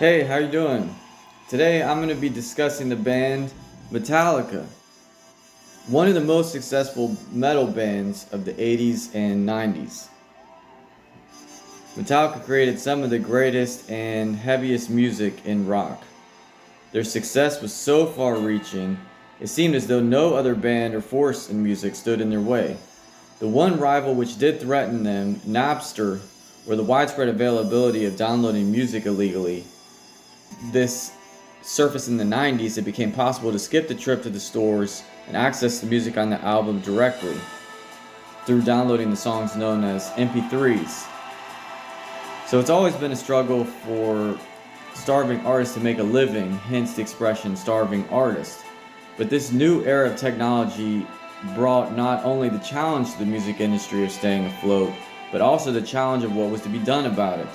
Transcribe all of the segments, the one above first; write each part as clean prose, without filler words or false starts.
Hey, how you doing? Today I'm going to be discussing the band Metallica, one of the most successful metal bands of the 80s and 90s. Metallica created some of the greatest and heaviest music in rock. Their success was so far-reaching, it seemed as though no other band or force in music stood in their way. The one rival which did threaten them, Napster, or the widespread availability of downloading music illegally, this surfaced in the 90s, it became possible to skip the trip to the stores and access the music on the album directly through downloading the songs known as MP3s. So it's always been a struggle for starving artists to make a living, hence the expression starving artist. But this new era of technology brought not only the challenge to the music industry of staying afloat, but also the challenge of what was to be done about it.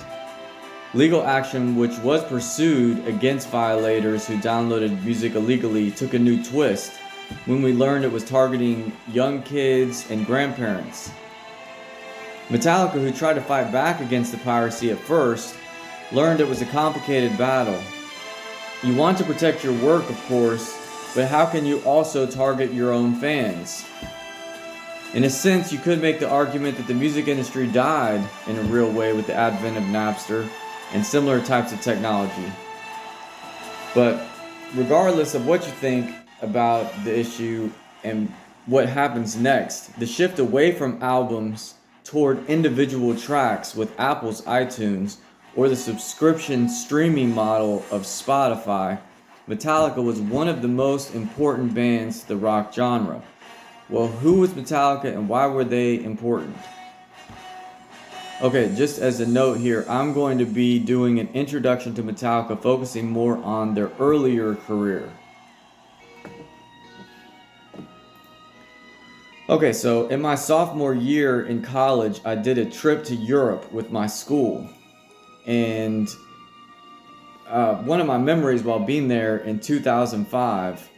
Legal action which was pursued against violators who downloaded music illegally took a new twist when we learned it was targeting young kids and grandparents. Metallica, who tried to fight back against the piracy at first, learned it was a complicated battle. You want to protect your work, of course, but how can you also target your own fans? In a sense, you could make the argument that the music industry died in a real way with the advent of Napster and similar types of technology. But regardless of what you think about the issue and what happens next, the shift away from albums toward individual tracks with Apple's iTunes or the subscription streaming model of Spotify, Metallica was one of the most important bands to the rock genre. Well, who was Metallica and why were they important? Okay, just as a note here, I'm going to be doing an introduction to Metallica focusing more on their earlier career. Okay, so in my sophomore year in college, I did a trip to Europe with my school. And one of my memories while being there in 2005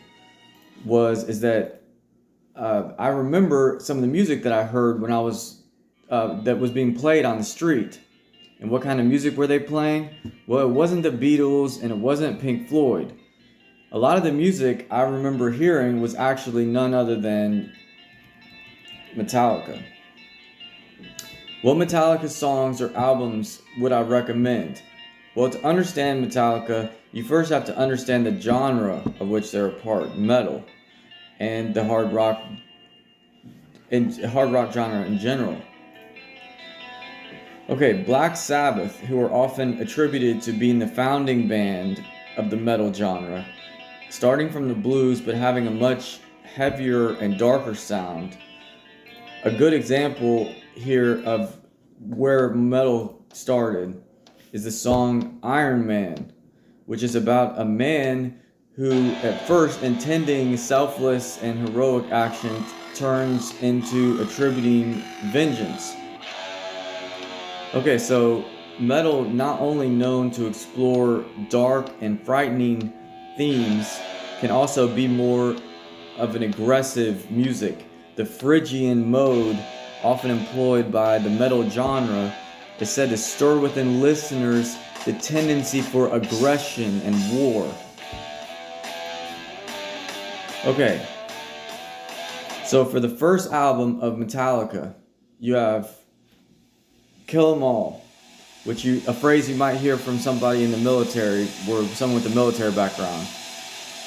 is that I remember some of the music that I heard when I was that was being played on the street. And what kind of music were they playing? Well, it wasn't the Beatles and it wasn't Pink Floyd. A lot of the music I remember hearing was actually none other than Metallica. What Metallica songs or albums would I recommend? Well, to understand Metallica, you first have to understand the genre of which they're a part, metal, and the hard rock genre in general. Okay, Black Sabbath, who are often attributed to being the founding band of the metal genre, starting from the blues but having a much heavier and darker sound. A good example here of where metal started is the song Iron Man, which is about a man who, at first intending selfless and heroic action, turns into attributing vengeance. Okay, so metal, not only known to explore dark and frightening themes, can also be more of an aggressive music. The Phrygian mode, often employed by the metal genre, is said to stir within listeners the tendency for aggression and war. Okay, so for the first album of Metallica, you have Kill 'Em All, a phrase you might hear from somebody in the military, or someone with a military background.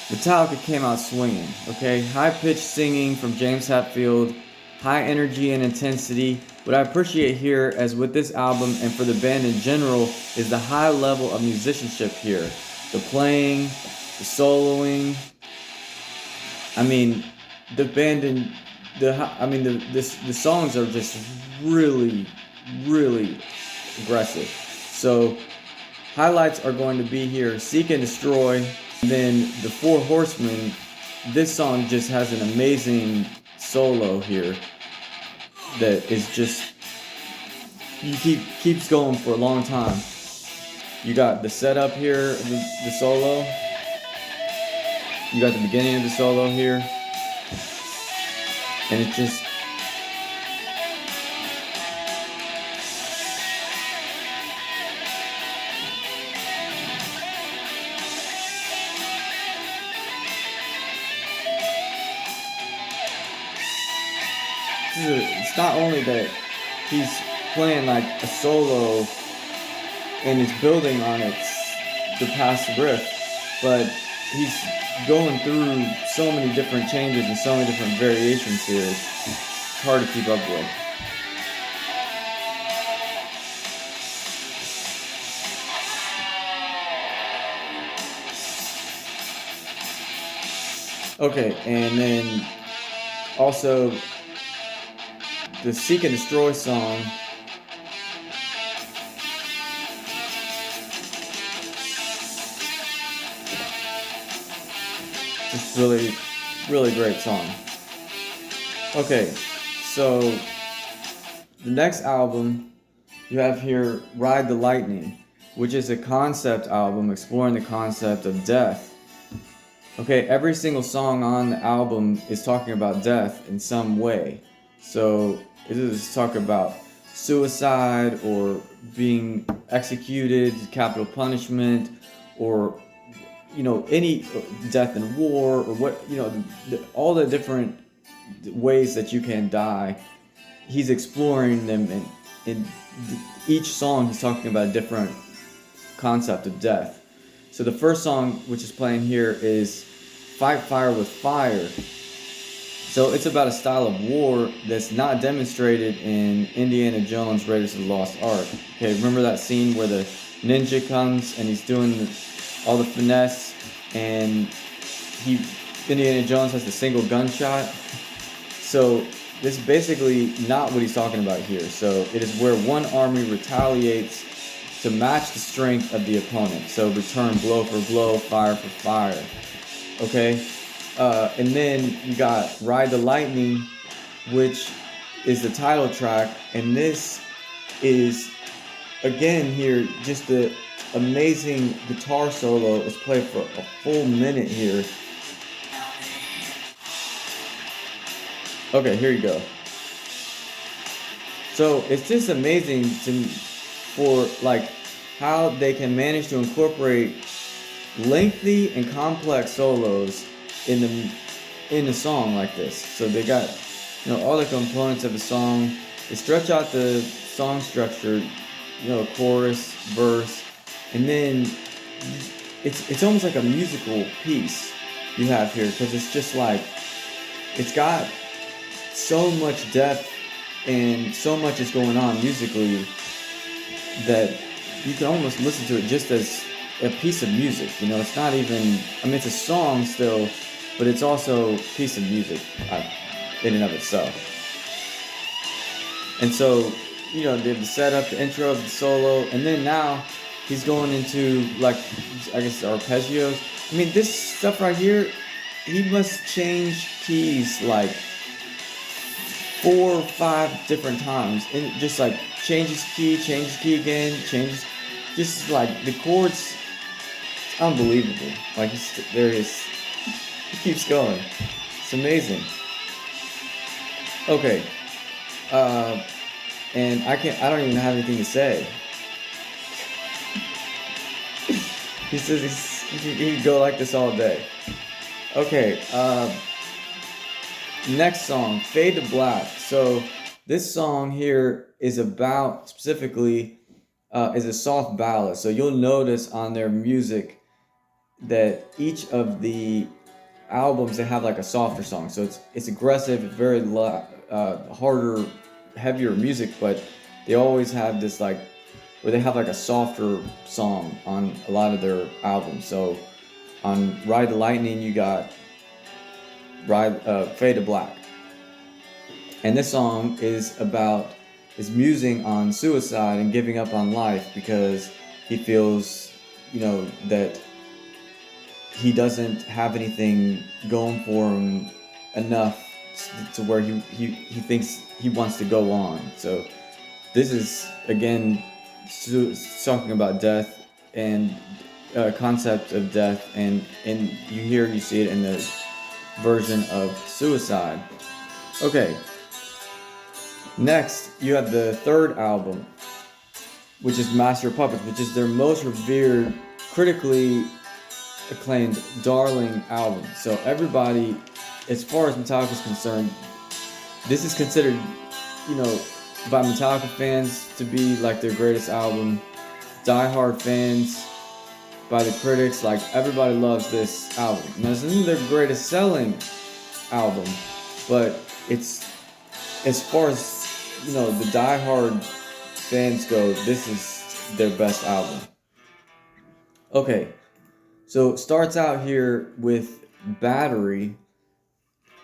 Metallica came out swinging, okay? High-pitched singing from James Hetfield, high energy and intensity. What I appreciate here, as with this album and for the band in general, is the high level of musicianship here. The playing, the soloing. I mean, the band and the songs are just really aggressive. So highlights are going to be here: Seek and Destroy, and then the Four Horsemen. This song just has an amazing solo here that is just keeps going for a long time. You got the setup here, the solo. You got the beginning of the solo here, and it just it's not only that he's playing like a solo and it's building on the past riff, but he's going through so many different changes and so many different variations here. It's hard to keep up with. Okay, and then also the Seek and Destroy song. Just really, really great song. Okay, so the next album you have here, Ride the Lightning, which is a concept album exploring the concept of death. Okay, every single song on the album is talking about death in some way. So it is talking about suicide or being executed, capital punishment, or any death in war, or what all the different ways that you can die. He's exploring them, and in each song he's talking about a different concept of death. So the first song which is playing here is Fight Fire with Fire. So it's about a style of war that's not demonstrated in Indiana Jones Raiders of the Lost Ark. Okay, remember that scene where the ninja comes and he's doing all the finesse, and Indiana Jones has the single gunshot? So this is basically not what he's talking about here. So it is where one army retaliates to match the strength of the opponent. So return blow for blow, fire for fire. Okay? And then you got Ride the Lightning, which is the title track. And this is, again here, just the amazing guitar solo. It's played for a full minute here. Okay, here you go. So it's just amazing for like how they can manage to incorporate lengthy and complex solos in the song like this. So they got all the components of the song. They stretch out the song structure, chorus, verse, and then it's almost like a musical piece you have here, because it's just like it's got so much depth and so much is going on musically that you can almost listen to it just as a piece of music. It's not even, it's a song still, but it's also a piece of music in and of itself. And so, they have the setup, the intro of the solo, and then now he's going into, like, I guess arpeggios. This stuff right here, he must change keys like 4 or 5 different times, and just like changes key again, changes, just like the chords. It's unbelievable. Like he keeps going. It's amazing. Okay, and I don't even have anything to say. He says he can go like this all day. Okay, next song, Fade to Black. So this song here is about, specifically, is a soft ballad. So you'll notice on their music that each of the albums, they have like a softer song. So it's aggressive, very harder, heavier music, but they always have this like, where they have like a softer song on a lot of their albums. So on Ride the Lightning, you got Fade to Black. And this song is musing on suicide and giving up on life, because he feels, that he doesn't have anything going for him enough to where he thinks he wants to go on. So this is, again, talking about death and concept of death, and you see it in the version of suicide. Okay. Next, you have the third album, which is Master of Puppets, which is their most revered, critically acclaimed, darling album. So everybody, as far as Metallica is concerned, This is considered, you know, by Metallica fans to be like their greatest album. Die Hard fans, by the critics, like everybody loves this album. Now, this isn't their greatest selling album, but it's, as far as, you know, the Die Hard fans go, this is their best album. Okay, so it starts out here with Battery,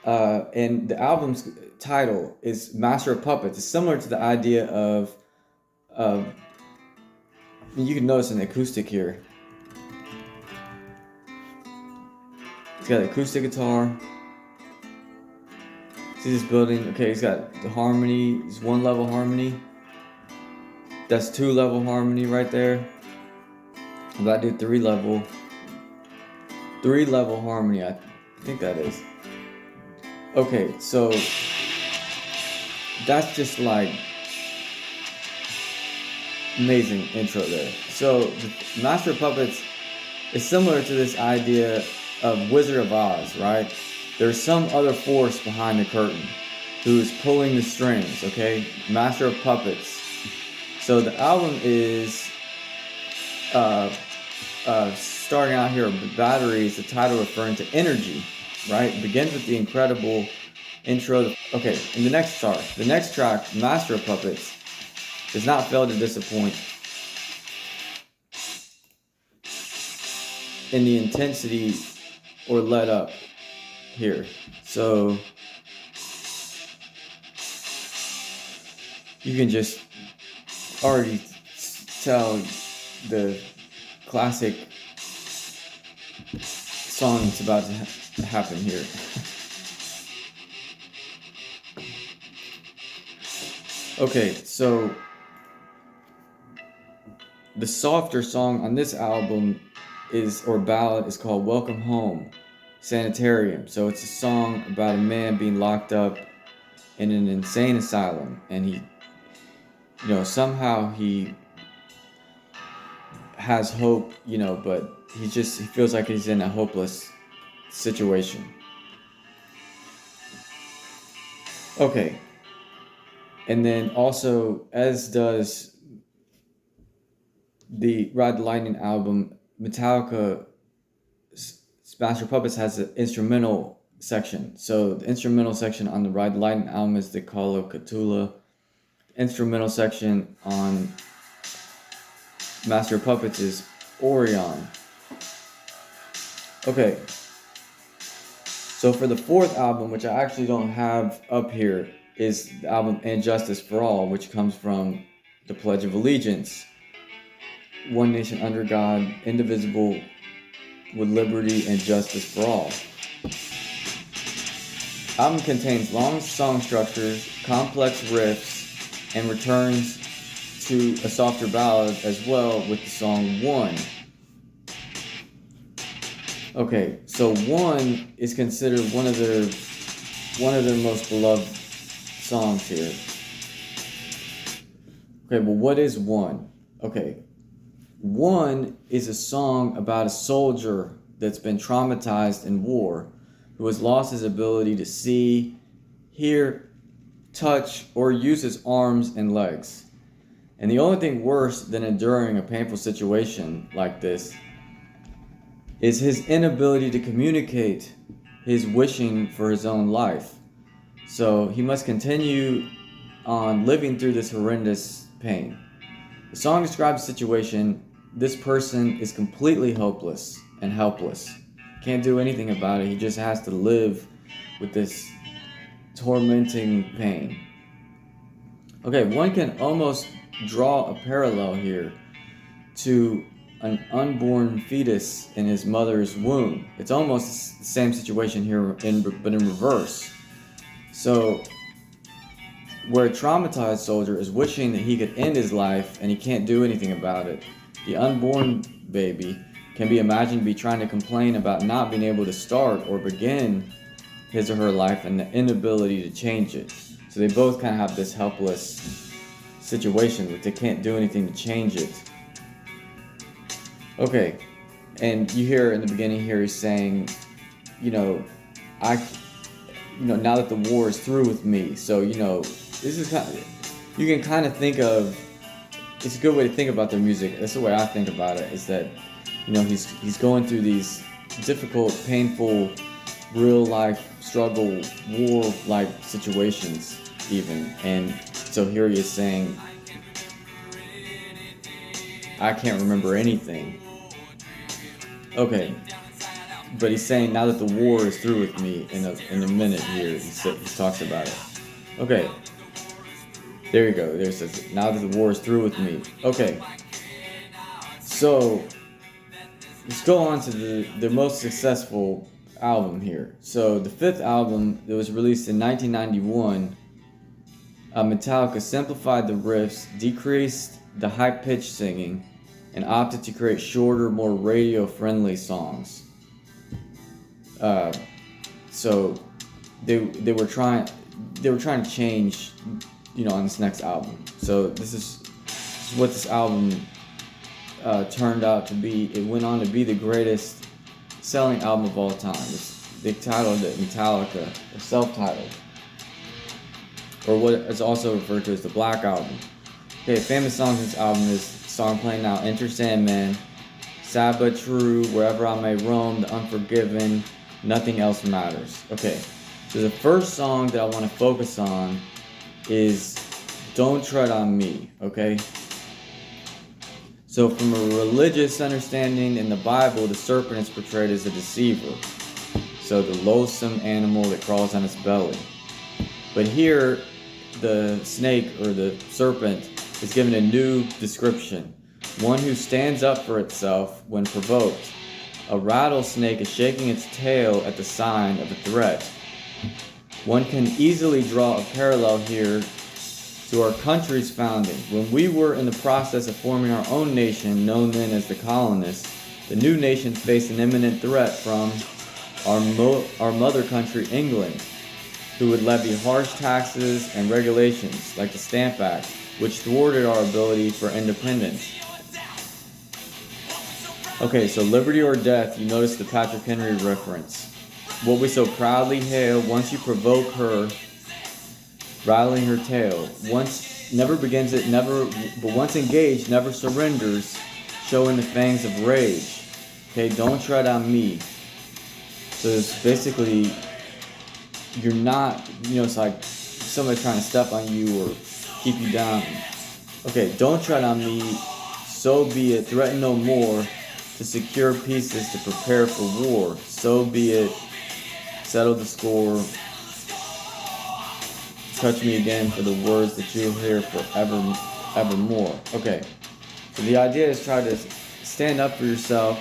and the album's title is Master of Puppets. It's similar to the idea of, you can notice an acoustic here. He's got an acoustic guitar. See this building? Okay, he's got the harmony. It's 1 level harmony. That's 2 level harmony right there. I'm about to do 3 level. 3 level harmony, I think that is. Okay, so that's just like amazing intro there. So the Master of Puppets is similar to this idea of Wizard of Oz, right? There's some other force behind the curtain who's pulling the strings, okay? Master of Puppets. So the album is starting out here, Battery is the title referring to energy, right? It begins with the incredible intro. Okay, and the next track, Master of Puppets, does not fail to disappoint in the intensity or let up here. So you can just already tell the classic song that's about to happen here. Okay, so the softer song on this album ballad is called Welcome Home, Sanitarium. So it's a song about a man being locked up in an insane asylum, and he, somehow he has hope, but he feels like he's in a hopeless situation. Okay. And then also, as does the Ride the Lightning album, Metallica Master of Puppets has an instrumental section. So the instrumental section on the Ride the Lightning album is the Call of Cthulhu. Instrumental section on Master of Puppets is Orion. Okay. So for the fourth album, which I actually don't have up here, is the album And Justice for All, which comes from the Pledge of Allegiance. One nation under God, indivisible, with liberty and justice for all. Album contains long song structures, complex riffs, and returns to a softer ballad as well with the song One. Okay, so One is considered one of their most beloved songs here. Okay, well, what is One? Okay, One is a song about a soldier that's been traumatized in war, who has lost his ability to see, hear, touch, or use his arms and legs. And the only thing worse than enduring a painful situation like this is his inability to communicate his wishing for his own life. So he must continue on living through this horrendous pain. The song describes a situation. This person is completely hopeless and helpless. Can't do anything about it. He just has to live with this tormenting pain. Okay, one can almost draw a parallel here to an unborn fetus in his mother's womb. It's almost the same situation here, but in reverse. So, where a traumatized soldier is wishing that he could end his life and he can't do anything about it, the unborn baby can be imagined to be trying to complain about not being able to start or begin his or her life and the inability to change it. So they both kind of have this helpless situation, but they can't do anything to change it. Okay, and you hear in the beginning here he's saying, now that the war is through with me. So, this is kind of, you can kind of think of, it's a good way to think about their music. That's the way I think about it, is that, he's going through these difficult, painful, real life struggle, war like situations even. And so here he is saying, I can't remember anything. Okay, but he's saying now that the war is through with me in a minute here, he talks about it. Okay, there you go. There it says, now that the war is through with me. Okay, so let's go on to the most successful album here. So the fifth album that was released in 1991, Metallica simplified the riffs, decreased the high-pitched singing, and opted to create shorter, more radio-friendly songs. So they were trying to change, on this next album. So this is what this album turned out to be. It went on to be the greatest selling album of all time. They titled it Metallica, or self-titled, or what is also referred to as the Black Album. Okay, famous songs in this album is song playing now, Enter Sandman, Sad But True, Wherever I May Roam, The Unforgiven, Nothing Else Matters. Okay, so the first song that I want to focus on is Don't Tread on Me, okay? So from a religious understanding in the Bible, the serpent is portrayed as a deceiver. So the loathsome animal that crawls on its belly. But here, the snake or the serpent is given a new description. One who stands up for itself when provoked. A rattlesnake is shaking its tail at the sign of a threat. One can easily draw a parallel here to our country's founding. When we were in the process of forming our own nation, known then as the colonists, the new nation faced an imminent threat from our mother country, England, who would levy harsh taxes and regulations like the Stamp Act, which thwarted our ability for independence. Okay, so liberty or death, you notice the Patrick Henry reference. What we so proudly hail, once you provoke her, rattling her tail. Once never begins it, never, but once engaged, never surrenders, showing the fangs of rage. Okay, don't tread on me. So it's basically, you're not, it's like somebody trying to step on you or keep you down. Okay, don't tread on me, so be it, threaten no more, to secure peace is to prepare for war, so be it, settle the score, touch me again for the words that you'll hear evermore. Okay, so the idea is try to stand up for yourself,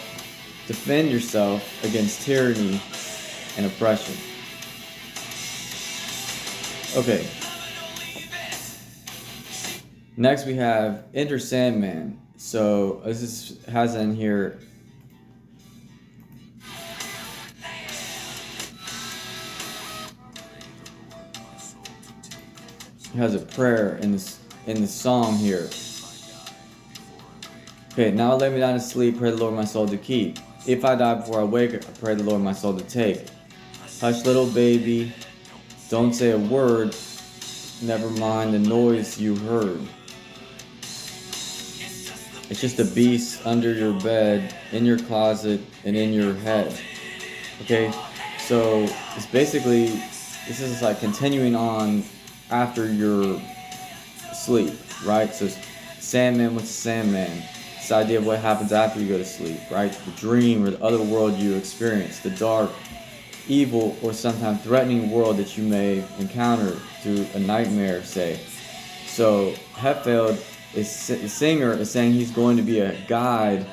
defend yourself against tyranny and oppression. Okay. Next we have Enter Sandman. So this has in here, it has a prayer in this song here. Okay, now lay me down to sleep, pray the Lord my soul to keep. If I die before I wake, I pray the Lord my soul to take. Hush little baby, don't say a word, never mind the noise you heard. It's just a beast under your bed, in your closet, and in your head. Okay, so it's basically, this is like continuing on after your sleep, right? So Sandman, what's Sandman? This idea of what happens after you go to sleep, right? The dream or the other world you experience, the dark, evil, or sometimes threatening world that you may encounter through a nightmare, say. So Hetfield, the singer, is saying he's going to be a guide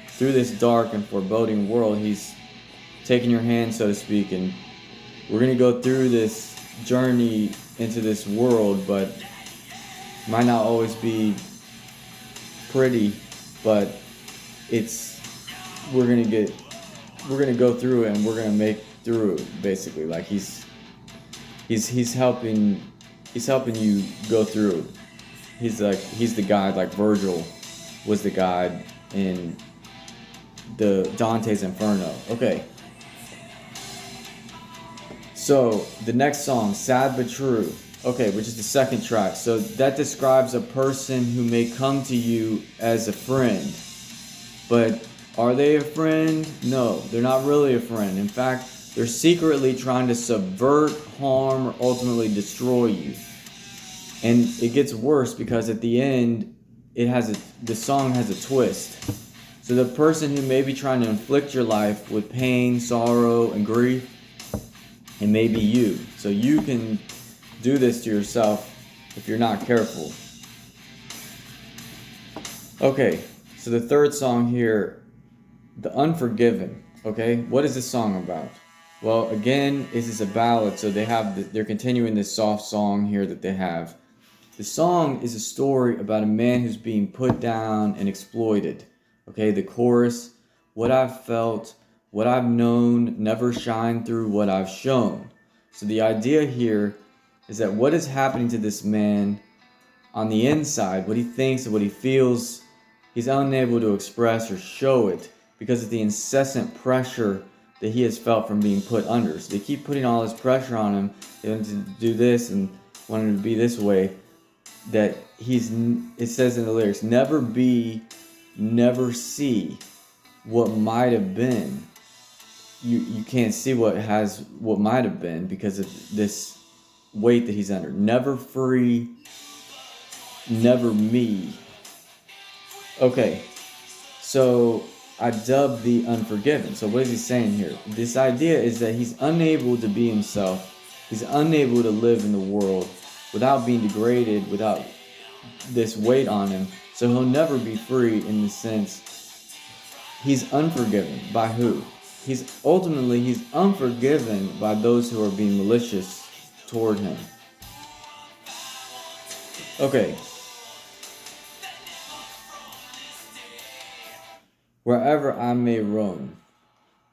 through this dark and foreboding world. He's taking your hand, so to speak, and we're going to go through this journey into this world, but it might not always be pretty, but we're going to go through it and we're going to make through it, basically. Like he's helping you go through. He's the guide, like Virgil was the guide in the Dante's Inferno. Okay. So the next song, Sad But True, okay, which is the second track. So that describes a person who may come to you as a friend, but are they a friend? No, they're not really a friend. In fact, they're secretly trying to subvert, harm, or ultimately destroy you. And it gets worse because at the end, the song has a twist. So the person who may be trying to inflict your life with pain, sorrow, and grief, it may be you. So you can do this to yourself if you're not careful. Okay, so the third song here, The Unforgiven. Okay, what is this song about? Well, again, this is a ballad, so they're continuing this soft song here that they have. The song is a story about a man who's being put down and exploited. Okay, the chorus, what I've felt, what I've known, never shine through what I've shown. So the idea here is that what is happening to this man on the inside, what he thinks and what he feels, he's unable to express or show it because of the incessant pressure that he has felt from being put under. So they keep putting all this pressure on him, they want him to do this and want him to be this way, that it says in the lyrics, never be, never see what might have been. You can't see what might have been because of this weight that he's under. Never free, never me. Okay, so I dubbed The Unforgiven. So what is he saying here? This idea is that he's unable to be himself. He's unable to live in the world without being degraded, without this weight on him. So he'll never be free in the sense he's unforgiven. By who? He's unforgiven by those who are being malicious toward him. Okay. Wherever I may roam.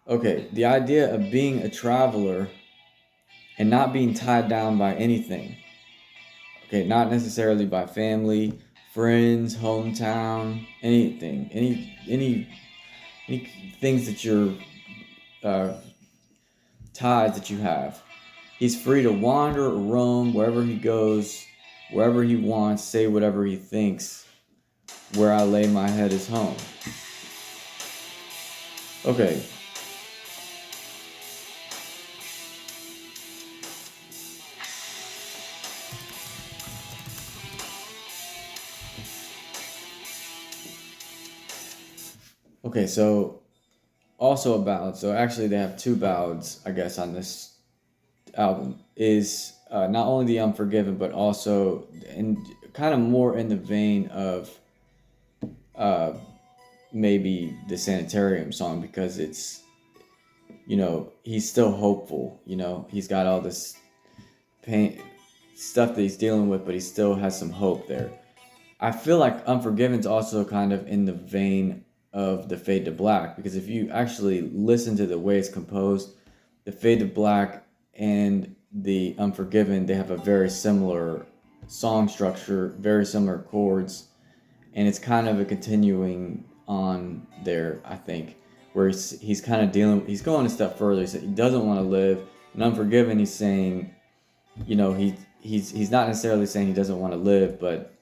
Okay, the idea of being a traveler and not being tied down by anything. Okay, not necessarily by family, friends, hometown, anything, any things that you're ties that you have. He's free to wander or roam wherever he goes, wherever he wants, say whatever he thinks. Where I lay my head is home. Okay. Okay, so also a ballad. So actually they have two ballads, I guess, on this album. Is not only The Unforgiven, but also kind of more in the vein of uh, maybe the Sanitarium song, because it's, he's still hopeful. He's got all this pain stuff that he's dealing with, but he still has some hope there. I feel like Unforgiven's also kind of in the vein of the Fade to Black, because if you actually listen to the way it's composed, the Fade to Black and the Unforgiven, they have a very similar song structure, very similar chords, and it's kind of a continuing on there, I think, where he's kind of he's going a step further. He doesn't want to live. And Unforgiven, he's saying, he's not necessarily saying he doesn't want to live, but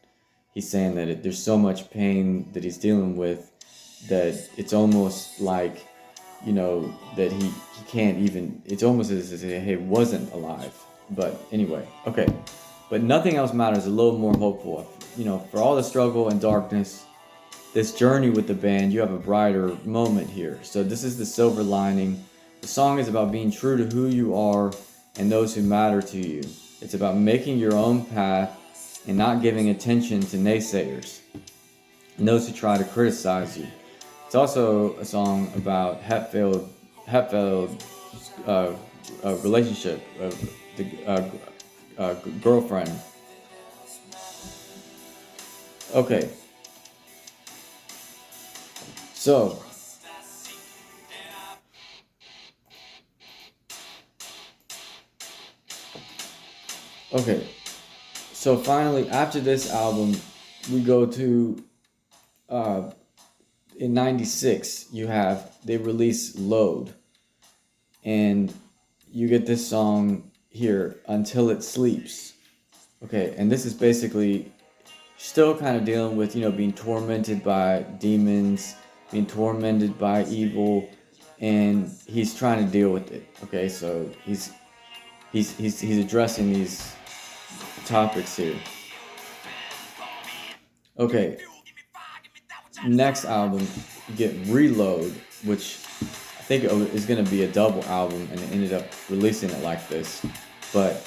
he's saying that there's so much pain that he's dealing with that it's almost like, that he can't even, it's almost as if he wasn't alive. But anyway, okay. But nothing else matters, a little more hopeful. For all the struggle and darkness, this journey with the band, you have a brighter moment here. So this is the silver lining. The song is about being true to who you are and those who matter to you. It's about making your own path and not giving attention to naysayers and those who try to criticize you. It's also a song about Hetfield's relationship of the girlfriend. Okay. So, okay. So finally, after this album, we go to in '96. They release Load, and you get this song here, Until It Sleeps. Okay, and this is basically still kind of dealing with, being tormented by demons, being tormented by evil, and he's trying to deal with it. Okay, so he's addressing these topics here. Okay, next album, you get Reload, which I think is going to be a double album, and they ended up releasing it like this. But,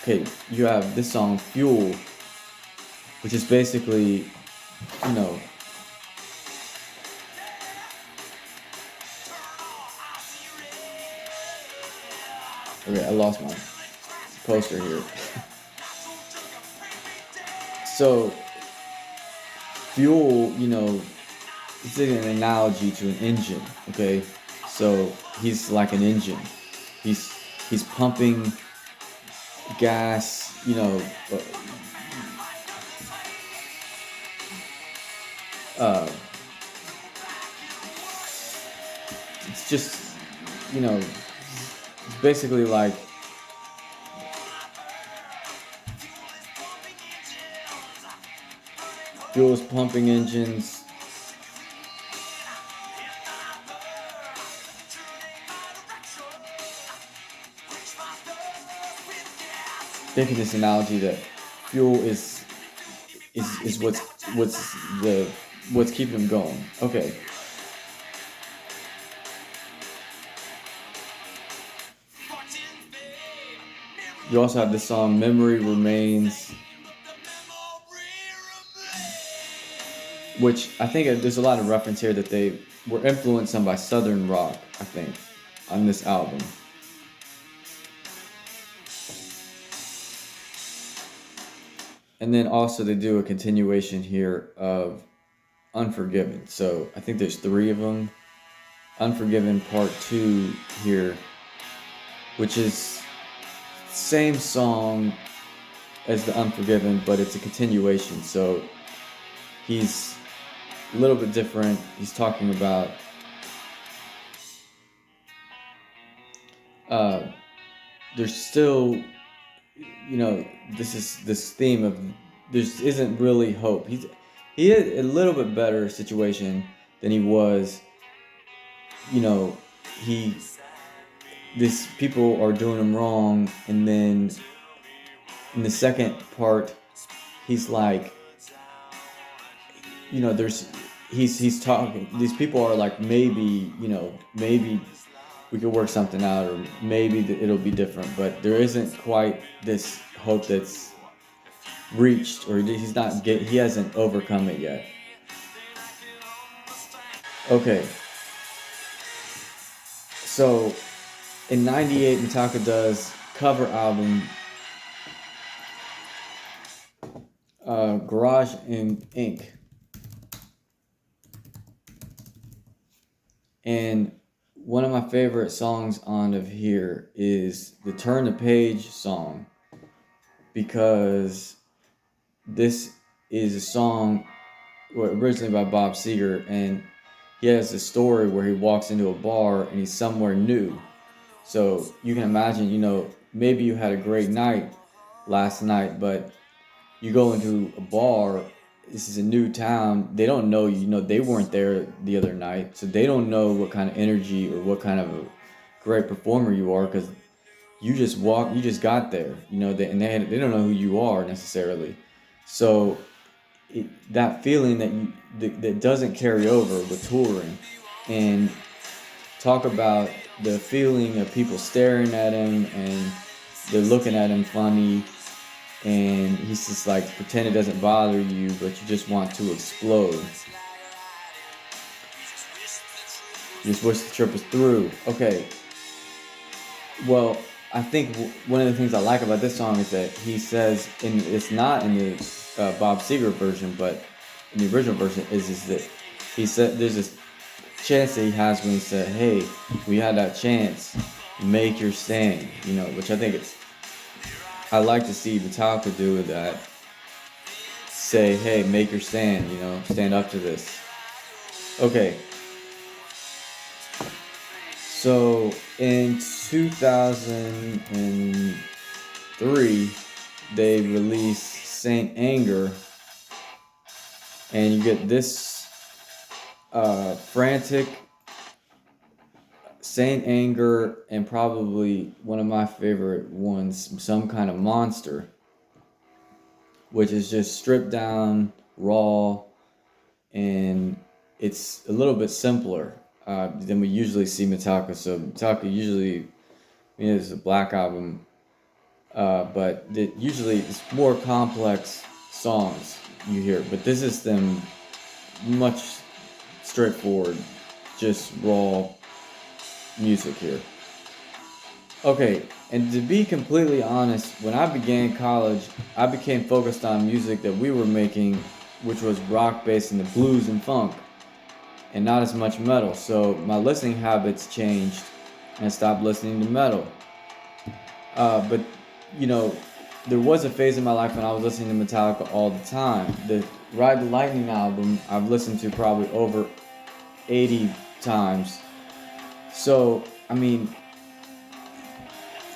okay, you have this song, Fuel, which is basically, you know, okay, I lost my poster here. So, Fuel, it's an analogy to an engine, okay? So, he's like an engine. He's pumping gas, it's just, it's basically like fuel's pumping engines. Thinking this analogy that fuel is what's keeping them going. Okay. You also have this song Memory Remains, which I think there's a lot of reference here that they were influenced some by Southern rock, I think, on this album. And then also they do a continuation here of Unforgiven. So I think there's 3 of them. Unforgiven Part 2 here, which is same song as the Unforgiven, but it's a continuation. So he's a little bit different. He's talking about there's still, this theme of there isn't really hope. He had a little bit better situation than he was. These people are doing him wrong, and then in the second part, he's like, he's talking. These people are like, maybe we could work something out, or maybe it'll be different. But there isn't quite this hope that's reached, or he hasn't overcome it yet. Okay. So, in '98, Metallica does cover album Garage and Ink. And one of my favorite songs on of here is the Turn the Page song, because this is a song originally by Bob Seger, and he has a story where he walks into a bar and he's somewhere new. So you can imagine, maybe you had a great night last night, but you go into a bar, this is a new town, they don't know you, they weren't there the other night, so they don't know what kind of energy or what kind of a great performer you are, because you just got there, they don't know who you are necessarily. So that feeling that doesn't carry over with touring, and talk about the feeling of people staring at him and they're looking at him funny, and he's just like, pretend it doesn't bother you, but you just want to explode. You just wish the trip was through. Okay. Well, I think one of the things I like about this song is that he says, and it's not in the Bob Seger version, but in the original version, is that he said there's this chance that he has when he said, "Hey, we had that chance, make your stand," which I think I like to see Metallica do that. Say, "Hey, make your stand, stand up to this." Okay. So in 2003, they released Saint Anger, and you get this frantic Saint Anger, and probably one of my favorite ones, Some Kind of Monster, which is just stripped down, raw, and it's a little bit simpler than we usually see Metallica. So Metallica usually, it's a Black Album, but usually it's more complex songs you hear. But this is them much straightforward, just raw music here. Okay, and to be completely honest, when I began college, I became focused on music that we were making, which was rock based in the blues and funk, and not as much metal. So my listening habits changed, and I stopped listening to metal. But you know, there was a phase in my life when I was listening to Metallica all the time. The Ride the Lightning album I've listened to probably over 80 times. So I mean,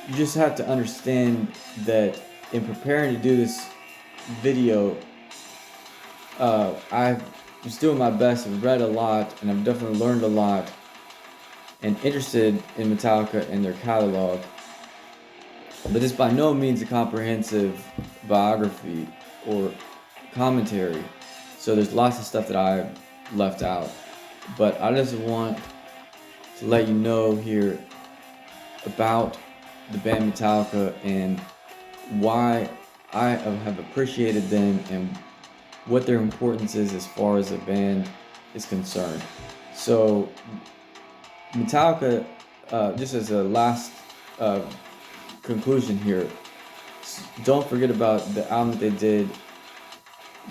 you just have to understand that in preparing to do this video, I was doing my best. I've read a lot, and I've definitely learned a lot, and interested in Metallica and their catalog. But it's by no means a comprehensive biography or commentary. So there's lots of stuff that I left out. But I just want to let you know here about the band Metallica and why I have appreciated them and what their importance is as far as a band is concerned. So Metallica, just as a last conclusion here, don't forget about the album that they did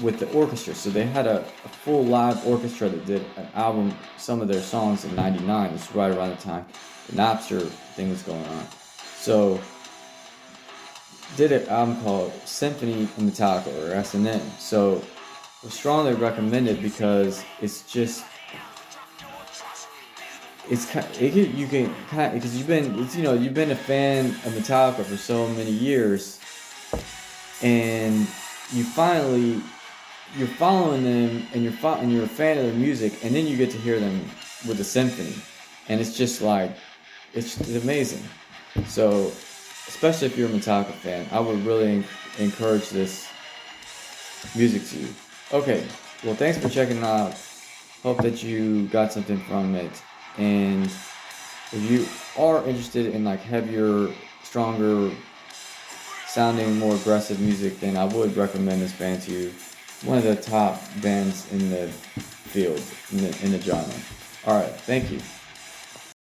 with the orchestra. So they had a full live orchestra that did an album, some of their songs in '99. It's right around the time the Napster thing was going on. So did an album called Symphony of Metallica, or SNM. So I strongly recommend it because it's just you can kind of, because you've been a fan of Metallica for so many years, and you're following them, and you're a fan of their music, and then you get to hear them with the symphony, and it's just like it's amazing. So especially if you're a Metallica fan, I would really encourage this music to you. Okay, well, thanks for checking it out. Hope that you got something from it. And if you are interested in like heavier, stronger sounding, more aggressive music, then I would recommend this band to you. One of the top bands in the field, in the genre. Alright, thank you.